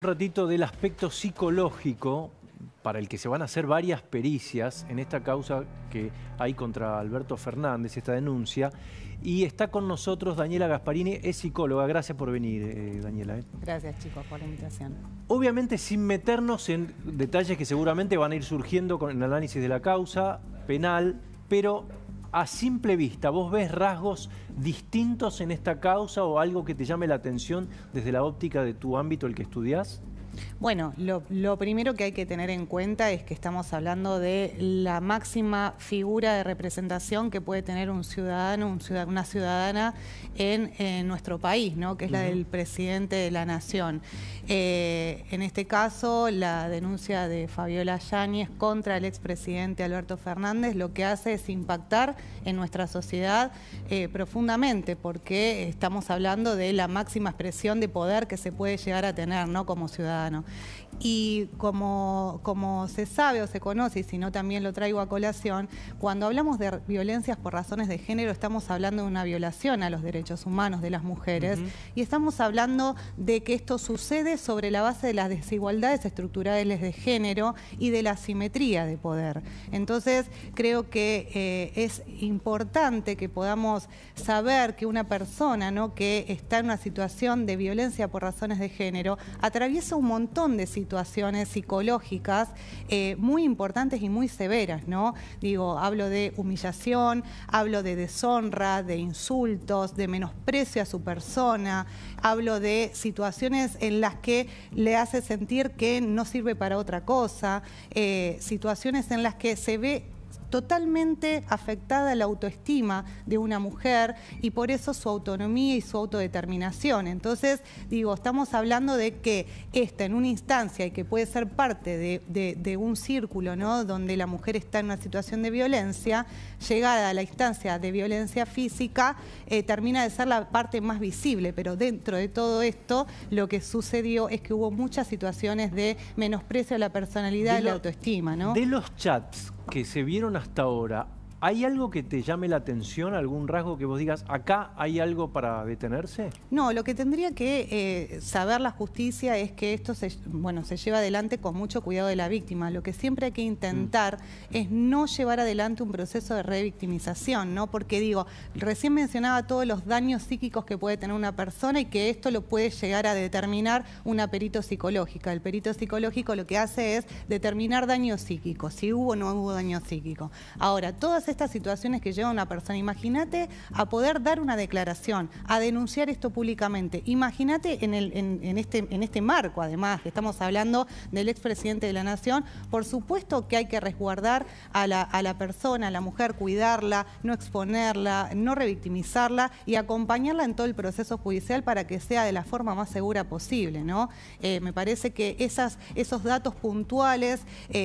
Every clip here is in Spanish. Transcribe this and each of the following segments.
Un ratito del aspecto psicológico para el que se van a hacer varias pericias en esta causa que hay contra Alberto Fernández, esta denuncia. Y está con nosotros Daniela Gasparini, es psicóloga. Gracias por venir, Daniela. Gracias, chicos, por la invitación. Obviamente sin meternos en detalles que seguramente van a ir surgiendo con el análisis de la causa penal, pero a simple vista, ¿vos ves rasgos distintos en esta causa o algo que te llame la atención desde la óptica de tu ámbito, el que estudiás? Bueno, lo primero que hay que tener en cuenta es que estamos hablando de la máxima figura de representación que puede tener un ciudadano, una ciudadana en nuestro país, ¿no? Que es la del presidente de la Nación. En este caso, la denuncia de Fabiola Yáñez contra el expresidente Alberto Fernández lo que hace es impactar en nuestra sociedad profundamente, porque estamos hablando de la máxima expresión de poder que se puede llegar a tener, ¿no? Como ciudadano. Y como se sabe o se conoce, y si no también lo traigo a colación, cuando hablamos de violencias por razones de género estamos hablando de una violación a los derechos humanos de las mujeres y estamos hablando de que esto sucede sobre la base de las desigualdades estructurales de género y de la asimetría de poder. Entonces creo que es importante que podamos saber que una persona, ¿no?, que está en una situación de violencia por razones de género atraviesa un montón de situaciones psicológicas muy importantes y muy severas, ¿no? Digo, hablo de humillación, hablo de deshonra, de insultos, de menosprecio a su persona, hablo de situaciones en las que le hace sentir que no sirve para otra cosa, situaciones en las que se ve totalmente afectada la autoestima de una mujer y por eso su autonomía y su autodeterminación. Entonces, digo, estamos hablando de que esta en una instancia y que puede ser parte de un círculo, ¿no?, donde la mujer está en una situación de violencia, llegada a la instancia de violencia física, termina de ser la parte más visible, pero dentro de todo esto lo que sucedió es que hubo muchas situaciones de menosprecio a la personalidad y la autoestima, ¿no? De los chats que se vieron hasta ahora, ¿hay algo que te llame la atención, algún rasgo que vos digas, acá hay algo para detenerse? No, lo que tendría que saber la justicia es que esto se lleva adelante con mucho cuidado de la víctima. Lo que siempre hay que intentar es no llevar adelante un proceso de revictimización, ¿no? Porque digo, recién mencionaba todos los daños psíquicos que puede tener una persona y que esto lo puede llegar a determinar una perito psicológica. El perito psicológico lo que hace es determinar daños psíquicos, si hubo o no hubo daño psíquico. Ahora, todas estas situaciones que lleva una persona, imagínate a poder dar una declaración, a denunciar esto públicamente. Imagínate en este marco, además, que estamos hablando del expresidente de la Nación. Por supuesto que hay que resguardar a la persona, a la mujer, cuidarla, no exponerla, no revictimizarla y acompañarla en todo el proceso judicial para que sea de la forma más segura posible, ¿no? Me parece que esos datos puntuales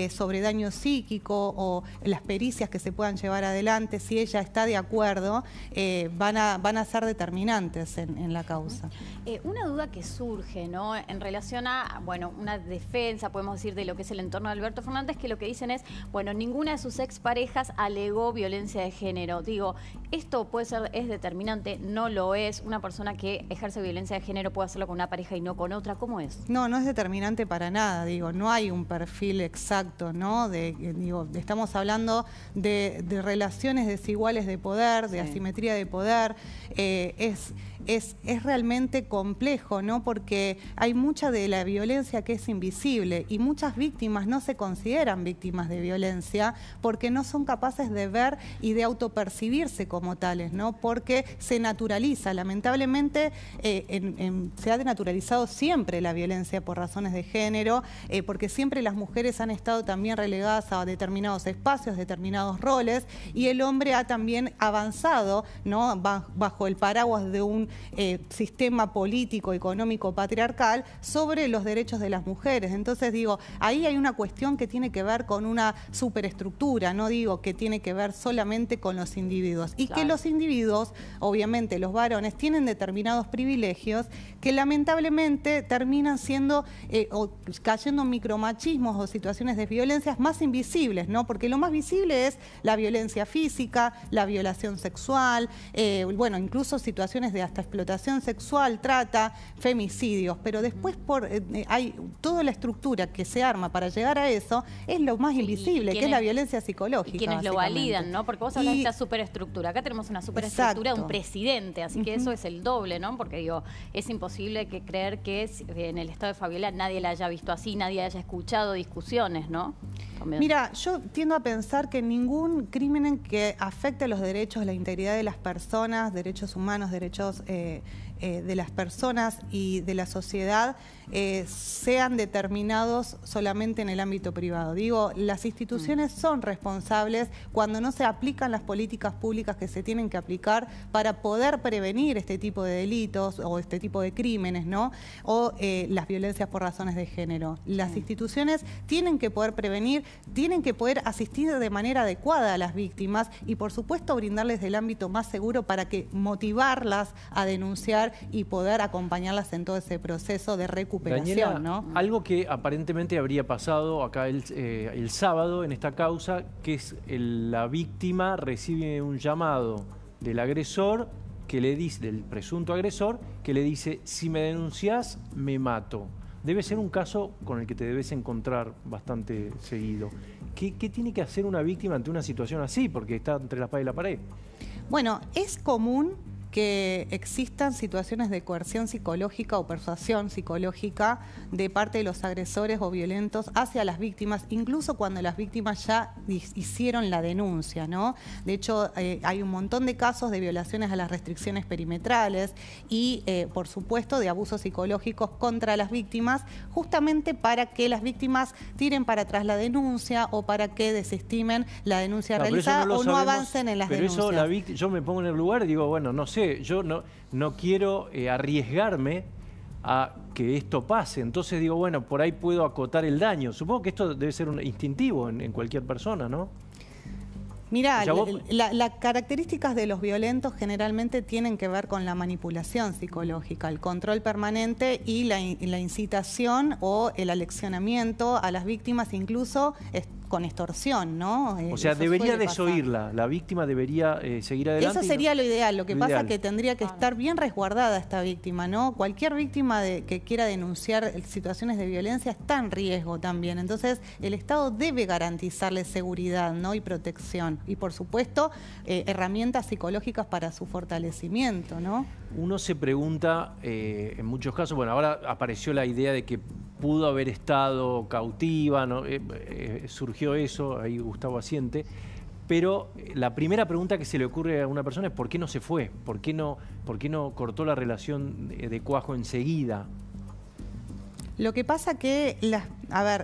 sobre daño psíquico o las pericias que se puedan llevar adelante, si ella está de acuerdo, van a ser determinantes en la causa. Una duda que surge, ¿no?, en relación a, bueno, una defensa, podemos decir, de lo que es el entorno de Alberto Fernández, que lo que dicen es, bueno, ninguna de sus exparejas alegó violencia de género. Digo, esto puede ser, es determinante, no lo es. Una persona que ejerce violencia de género puede hacerlo con una pareja y no con otra. ¿Cómo es? No, no es determinante para nada, digo, no hay un perfil exacto, ¿no? Digo, estamos hablando de relaciones desiguales de poder, de asimetría de poder. Es realmente complejo, ¿no? Porque hay mucha de la violencia que es invisible y muchas víctimas no se consideran víctimas de violencia porque no son capaces de ver y de autopercibirse como tales, ¿no? Porque se naturaliza. Lamentablemente se ha denaturalizado siempre la violencia por razones de género, porque siempre las mujeres han estado también relegadas a determinados espacios, determinados roles, y el hombre ha también avanzado, ¿no?, bajo el paraguas de un sistema político, económico, patriarcal sobre los derechos de las mujeres. Entonces digo, ahí hay una cuestión que tiene que ver con una superestructura, no digo que tiene que ver solamente con los individuos. Y que los individuos, obviamente los varones, tienen determinados privilegios que lamentablemente terminan siendo o cayendo en micromachismos o situaciones de violencias más invisibles, ¿no? Porque lo más visible es la violencia física, la violación sexual, bueno, incluso situaciones de hasta explotación sexual, trata, femicidios, pero después hay toda la estructura que se arma para llegar a eso, es lo más invisible, que es la violencia psicológica. Y quienes lo validan, ¿no? Porque vos hablas de esta superestructura. Acá tenemos una superestructura de un presidente, así que eso es el doble, ¿no? Porque digo, es imposible creer que en el estado de Fabiola nadie la haya visto así, nadie haya escuchado discusiones, ¿no? También. Mira, yo tiendo a pensar que ningún crimen que afecte los derechos, la integridad de las personas, derechos humanos, derechos de las personas y de la sociedad sean determinados solamente en el ámbito privado. Digo, las instituciones son responsables cuando no se aplican las políticas públicas que se tienen que aplicar para poder prevenir este tipo de delitos o este tipo de crímenes, ¿no? O las violencias por razones de género. Las instituciones tienen que poder prevenir, tienen que poder asistir de manera adecuada a las víctimas y, por supuesto, brindarles el ámbito más seguro para que motivarlas a denunciar y poder acompañarlas en todo ese proceso de recuperación. Daniela, ¿no? Algo que aparentemente habría pasado acá el sábado en esta causa, que es la víctima recibe un llamado del agresor, que le dice, del presunto agresor, que le dice: si me denunciás, me mato. Debe ser un caso con el que te debes encontrar bastante seguido. ¿Qué tiene que hacer una víctima ante una situación así? Porque está entre la espada y la pared. Bueno, es común que existan situaciones de coerción psicológica o persuasión psicológica de parte de los agresores o violentos hacia las víctimas, incluso cuando las víctimas ya hicieron la denuncia, ¿no? De hecho, hay un montón de casos de violaciones a las restricciones perimetrales y, por supuesto, de abusos psicológicos contra las víctimas, justamente para que las víctimas tiren para atrás la denuncia o para que desestimen la denuncia realizada o no avancen en las denuncias. Pero eso, yo me pongo en el lugar y digo, bueno, no sé, yo no quiero arriesgarme a que esto pase. Entonces digo, bueno, por ahí puedo acotar el daño. Supongo que esto debe ser un instintivo en cualquier persona, ¿no? Mirá, las características de los violentos generalmente tienen que ver con la manipulación psicológica, el control permanente y la incitación o el aleccionamiento a las víctimas, incluso con extorsión, ¿no? O sea, debería desoírla, la víctima debería seguir adelante. Eso sería lo ideal, lo que pasa es que tendría que estar bien resguardada esta víctima, ¿no? Cualquier víctima que quiera denunciar situaciones de violencia está en riesgo también, entonces el Estado debe garantizarle seguridad, ¿no? Y protección, y por supuesto herramientas psicológicas para su fortalecimiento, ¿no? Uno se pregunta, en muchos casos, bueno, ahora apareció la idea de que pudo haber estado cautiva, ¿no? Surgió eso, ahí Gustavo asiente, pero la primera pregunta que se le ocurre a una persona es ¿por qué no se fue? ¿Por qué no cortó la relación de cuajo enseguida? Lo que pasa que,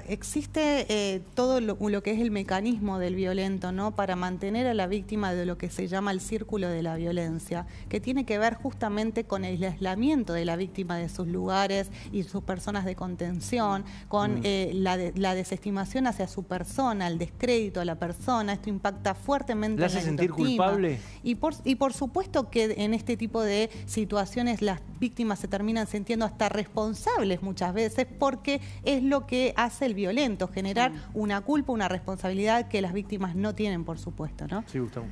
existe todo lo que es el mecanismo del violento, ¿no? Para mantener a la víctima de lo que se llama el círculo de la violencia, que tiene que ver justamente con el aislamiento de la víctima de sus lugares y sus personas de contención, con la desestimación hacia su persona, el descrédito a la persona. Esto impacta fuertemente ¿Le en la hace sentir autoestima. culpable? Y por supuesto que en este tipo de situaciones las víctimas se terminan sintiendo hasta responsables muchas veces, porque es lo que hace el violento, generar una culpa, una responsabilidad que las víctimas no tienen, por supuesto, ¿no? Sí, Gustavo.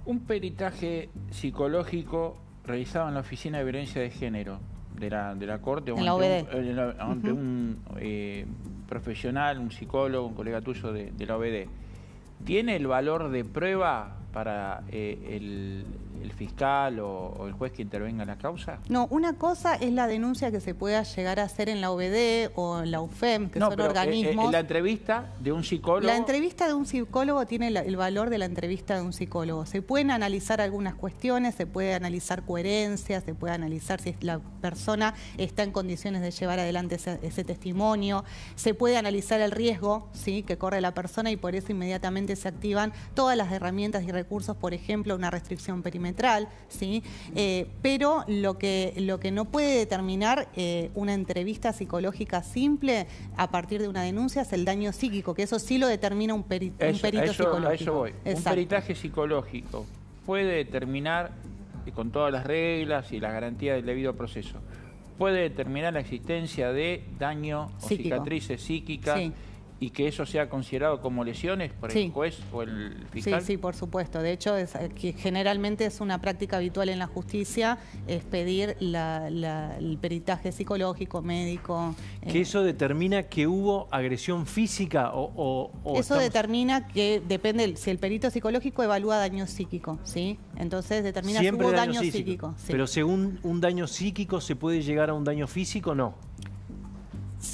Un peritaje psicológico realizado en la Oficina de Violencia de Género de la Corte, en la OBD. Ante un profesional, un psicólogo, un colega tuyo de la OBD, ¿tiene el valor de prueba para el fiscal o el juez que intervenga en la causa? No, una cosa es la denuncia que se pueda llegar a hacer en la OBD o en la UFEM, que son organismos. La entrevista de un psicólogo. La entrevista de un psicólogo tiene el valor de la entrevista de un psicólogo. Se pueden analizar algunas cuestiones, se puede analizar coherencia, se puede analizar si la persona está en condiciones de llevar adelante ese testimonio, se puede analizar el riesgo, ¿sí?, que corre la persona, y por eso inmediatamente se activan todas las herramientas y recursos, por ejemplo, una restricción perimetral, ¿sí? Pero lo que no puede determinar una entrevista psicológica simple a partir de una denuncia es el daño psíquico, que eso sí lo determina un perito psicológico. A eso voy. Exacto. Un peritaje psicológico puede determinar, con todas las reglas y la garantía del debido proceso, puede determinar la existencia de daño o cicatrices psíquicas. Sí. y que eso sea considerado como lesiones por el juez o el fiscal? Sí, por supuesto. De hecho, que generalmente es una práctica habitual en la justicia, es pedir el peritaje psicológico, médico. ¿Que eso determina que hubo agresión física o eso determina que depende, si el perito psicológico evalúa daño psíquico, ¿sí? Entonces determina si hubo daño psíquico. Sí. Pero según un daño psíquico, ¿se puede llegar a un daño físico? No.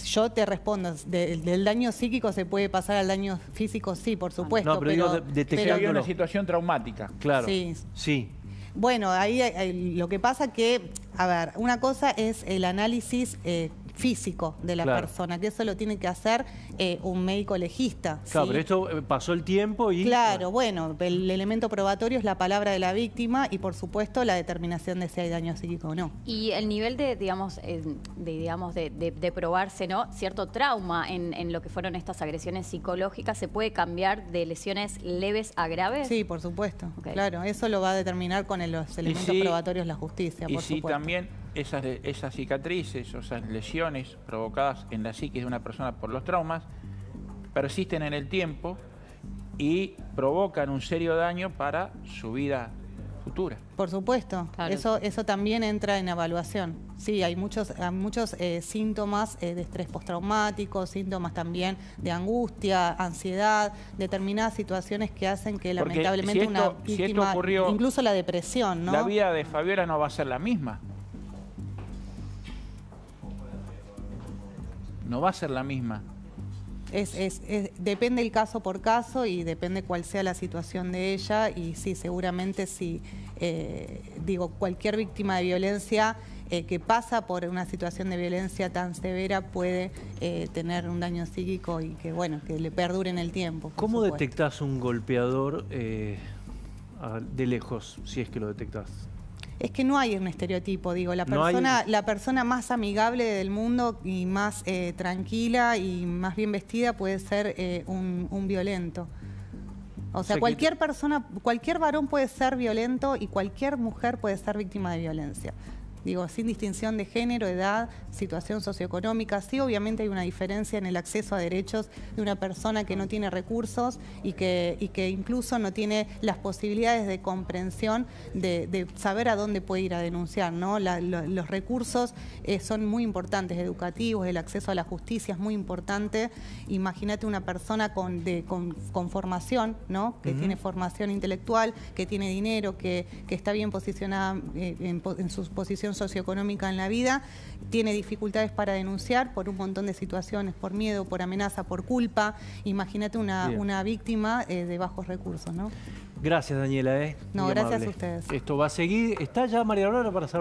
Yo te respondo, del daño psíquico se puede pasar al daño físico, sí, por supuesto. No, pero digo, pero había una situación traumática. Claro, sí. Bueno, ahí lo que pasa que, a ver, una cosa es el análisis físico de la persona, que eso lo tiene que hacer un médico legista. Claro, ¿sí? pero esto pasó el tiempo y... Claro, bueno, el elemento probatorio es la palabra de la víctima y, por supuesto, la determinación de si hay daño psíquico o no. Y el nivel de probarse, ¿no?, cierto trauma en lo que fueron estas agresiones psicológicas, ¿se puede cambiar de lesiones leves a graves? Sí, por supuesto. Okay. Claro, eso lo va a determinar con los elementos probatorios la justicia, por supuesto. También esas cicatrices o esas lesiones provocadas en la psiquis de una persona por los traumas persisten en el tiempo y provocan un serio daño para su vida futura. Por supuesto, claro. Eso también entra en evaluación. Sí, hay muchos síntomas de estrés postraumático, síntomas también de angustia, ansiedad, determinadas situaciones que hacen que lamentablemente una víctima, ocurrió, incluso la depresión, ¿no? La vida de Fabiola no va a ser la misma. No va a ser la misma. Depende el caso por caso y depende cuál sea la situación de ella, y sí, seguramente sí, cualquier víctima de violencia que pasa por una situación de violencia tan severa puede tener un daño psíquico y que le perdure en el tiempo. ¿Cómo detectás un golpeador de lejos, si es que lo detectás? Es que no hay un estereotipo, la persona más amigable del mundo y más tranquila y más bien vestida puede ser un violento. O sea, cualquier persona, cualquier varón puede ser violento y cualquier mujer puede ser víctima de violencia. Sin distinción de género, edad, situación socioeconómica. Sí, obviamente hay una diferencia en el acceso a derechos de una persona que no tiene recursos y que incluso no tiene las posibilidades de comprensión de saber a dónde puede ir a denunciar, ¿no? Los recursos son muy importantes, educativos, el acceso a la justicia es muy importante. Imagínate una persona con formación, ¿no? Que tiene formación intelectual, que tiene dinero, que está bien posicionada en su posición socioeconómica en la vida, tiene dificultades para denunciar por un montón de situaciones, por miedo, por amenaza, por culpa. Imagínate una víctima de bajos recursos, ¿no? Gracias, Daniela. No, gracias a ustedes. Esto va a seguir. ¿Está ya María Aurora para saber?